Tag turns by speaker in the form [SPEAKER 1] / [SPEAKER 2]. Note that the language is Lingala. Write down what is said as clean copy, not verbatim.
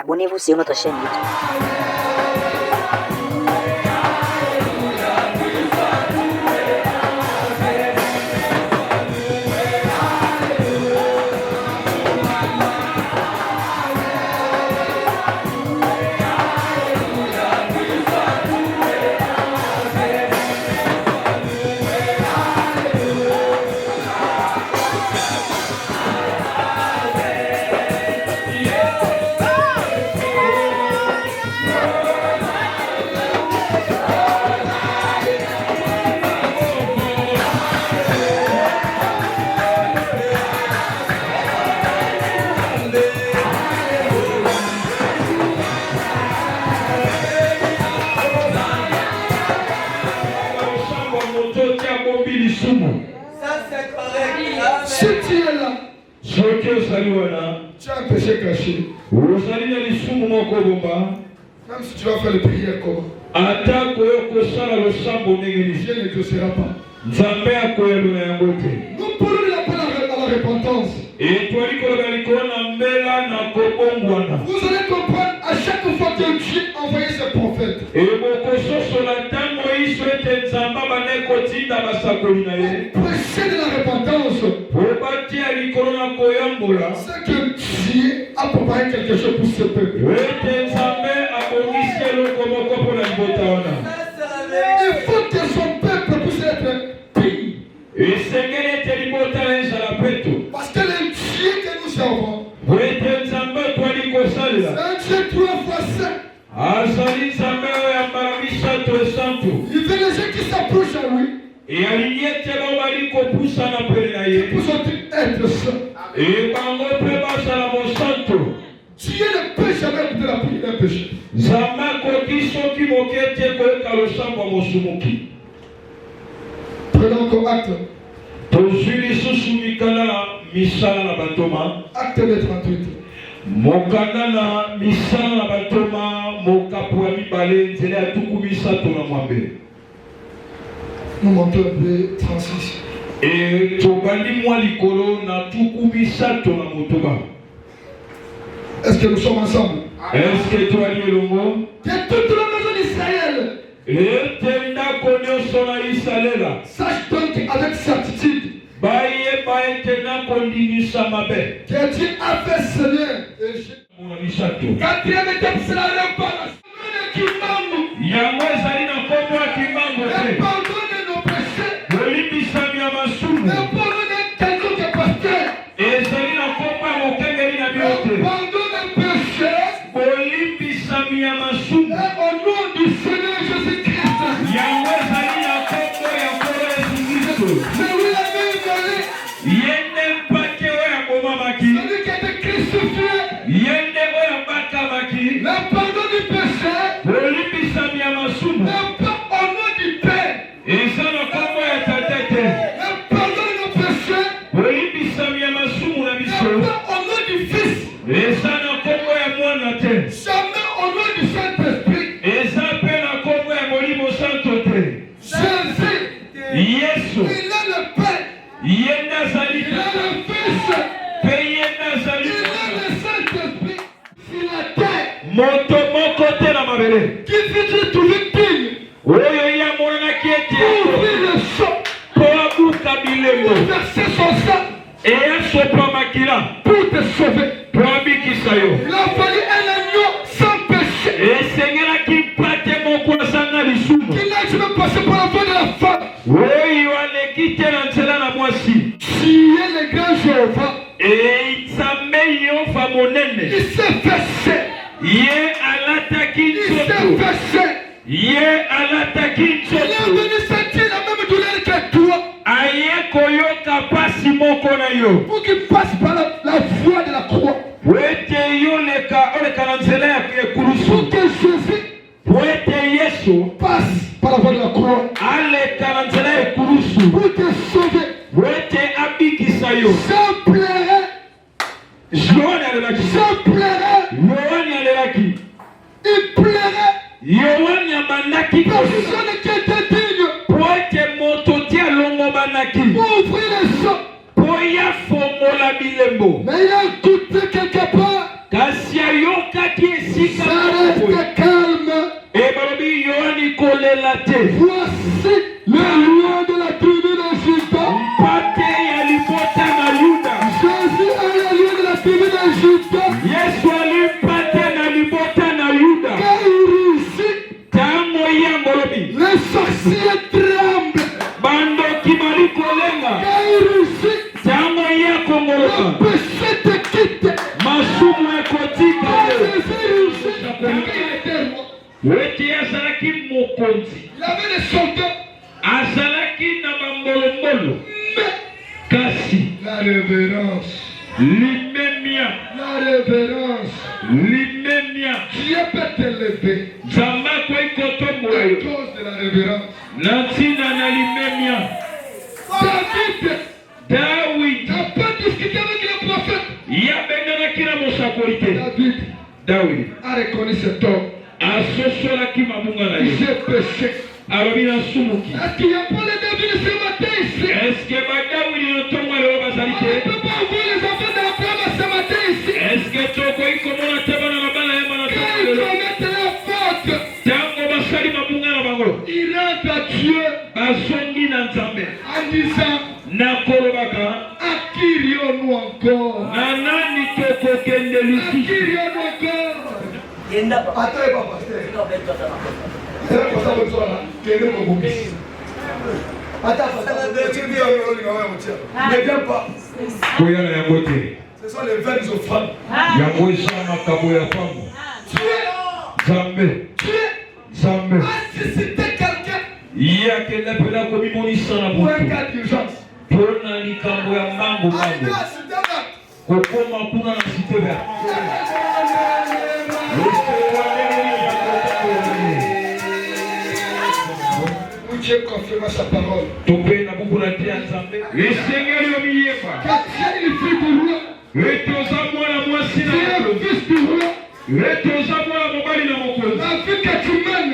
[SPEAKER 1] Abonnez-vous sur notre chaîne YouTube.
[SPEAKER 2] Ça c'est correct.
[SPEAKER 3] Si tu es là,
[SPEAKER 4] tu
[SPEAKER 3] as un péché caché. Même si tu vas faire les prières comment, Dieu n'exaucera pas. Nous prenons l'appel à la repentance. Vous allez comprendre à chaque fois que Dieu envoyait ses prophètes. Prêcher de la repentance. C'est que Dieu a préparé quelque chose pour ce peuple. Il faut que son peuple puisse être pire. Parce que le Dieu que nous servons, c'est un Dieu 3 fois saint. Il veut les gens qui s'approchent à lui. Pour être saint. Dieu ne peut jamais écouter la prière d'un péché. Prenons encore acte. Acte de 38. Nous montons un peu 36.
[SPEAKER 4] Et
[SPEAKER 3] est-ce que nous sommes ensemble?
[SPEAKER 4] Est-ce que tu as dit le mot?
[SPEAKER 3] Que toute la maison d'Israël sache donc avec certitude que Dieu a fait Seigneur. Quatrième étape, c'est la réparation. Pardonne nos péchés. Pardonne quelqu'un pasteur. Pardonne les péchés. Au nom du Seigneur Jésus-Christ. Celui la celui qui a été crucifié. Le pardon du péché. Le pas au nom du Père. Le pardon de nos péchés. Le pas au nom du Fils. Jamais au nom du Saint-Esprit. Jésus. Il a le Père. Il a le Fils. Il a le Saint-Esprit. Sur la terre. Qui fait trouver digne. Pour ouvrir le sang. Pour verser son sang. Pour te sauver. Il a fallu un agneau sans péché. Qui n'a jamais passé par la voie de la femme. Tu es le grand Jéhovah. Il s'est versé. Il s'est versé. Il est venu sentir la même douleur que toi. Pour qu'il passe par la voie de la croix. Pour que Jésus passe par la voie de la croix. Pour te sauver. Sans pleurer. Sans pleurer. Il pleurait. Personne qui était digne. Pour ouvrir les sang. Mais il a écouté quelque part. te.
[SPEAKER 5] Voici le lion de la tribu de Juda.
[SPEAKER 3] Mpate ya libota na Yuda.
[SPEAKER 5] Jésus est le lion de la tribu de Juda.
[SPEAKER 3] Yesu alimpate na libota na Yuda.
[SPEAKER 5] Quand il réussit,
[SPEAKER 3] Tango ya ngolobi.
[SPEAKER 5] les sorciers tremblent.
[SPEAKER 3] Bando kibali kolenga.
[SPEAKER 5] Quand il réussit,
[SPEAKER 3] Tango ya
[SPEAKER 5] le
[SPEAKER 3] kongoloba.
[SPEAKER 5] péché te quitte.
[SPEAKER 3] Masumu ekotika.
[SPEAKER 5] Quand Jésus réussit, il était roi.
[SPEAKER 3] Weti azalaki mokonzi.
[SPEAKER 5] Il avait des soldats.
[SPEAKER 3] Azalaki na bambolombolo.
[SPEAKER 5] Mais
[SPEAKER 3] Kasi
[SPEAKER 5] la révérence.
[SPEAKER 3] limemia.
[SPEAKER 5] La révérence.
[SPEAKER 3] Limemia.
[SPEAKER 5] Dieu peut t'élever
[SPEAKER 3] Zamba kwa
[SPEAKER 5] à
[SPEAKER 3] ikotomboyo.
[SPEAKER 5] cause de la révérence.
[SPEAKER 3] Nantina na limemia.
[SPEAKER 5] David
[SPEAKER 3] David.
[SPEAKER 5] n'a pas discuté avec le prophète.
[SPEAKER 3] Yabenganaki na mosakolite.
[SPEAKER 5] David
[SPEAKER 3] David.
[SPEAKER 5] a reconnu cet homme.
[SPEAKER 3] Asosolaki mabunga na ye.
[SPEAKER 5] J'ai péché.
[SPEAKER 3] Alobi na sumuki.
[SPEAKER 5] Est-ce qu'il n'y a pas les David ce matin ici?
[SPEAKER 3] Est-ce que badawili no tongo leo
[SPEAKER 5] On
[SPEAKER 3] bazali
[SPEAKER 5] ne
[SPEAKER 3] te?
[SPEAKER 5] peut pas voir les enfants d'Abraham ce matin ici.
[SPEAKER 3] Est-ce que toko ikomona te bana na bana ya bana
[SPEAKER 5] Quand ils
[SPEAKER 3] tongo?
[SPEAKER 5] commettent la faute,
[SPEAKER 3] Tango basali mabunga na bango.
[SPEAKER 5] ils rentrent à Dieu
[SPEAKER 3] Bazongi na Nzambe.
[SPEAKER 5] en disant,
[SPEAKER 3] Na kolobaka.
[SPEAKER 5] à qui irions-nous encore?
[SPEAKER 3] Na nani toko kende
[SPEAKER 5] À qui
[SPEAKER 3] lusi?
[SPEAKER 5] irions-nous encore?
[SPEAKER 1] Yenda papa.
[SPEAKER 5] Attends, papa.
[SPEAKER 1] Ino beto sana.
[SPEAKER 5] Ne viens pas.
[SPEAKER 3] Koyana yango te.
[SPEAKER 5] Ce sont les vaines offrandes.
[SPEAKER 3] Yango eza makambo ya pamba. Nzambe. Nzambe.
[SPEAKER 5] Susciter quelqu'un
[SPEAKER 3] Ye akelepela komimonisa na
[SPEAKER 5] pour un
[SPEAKER 3] butu.
[SPEAKER 5] cas d'urgence.
[SPEAKER 3] Mpona likambo ya mbango
[SPEAKER 5] Arrivé
[SPEAKER 3] mbango.
[SPEAKER 5] à Sudan,
[SPEAKER 3] Kokoma kuna na site verte.
[SPEAKER 5] Dieu confirme sa parole.
[SPEAKER 3] Tope na buku na tia Nzambe. Esengeli omiyeba.
[SPEAKER 5] Que Dieu est le fils du roi.
[SPEAKER 3] Etoza mwana mwasi
[SPEAKER 5] Dieu
[SPEAKER 3] na
[SPEAKER 5] est le
[SPEAKER 3] mokonzi.
[SPEAKER 5] fils du roi.
[SPEAKER 3] Etoza mwana mobali na mokonzi.
[SPEAKER 5] La vie que tu mènes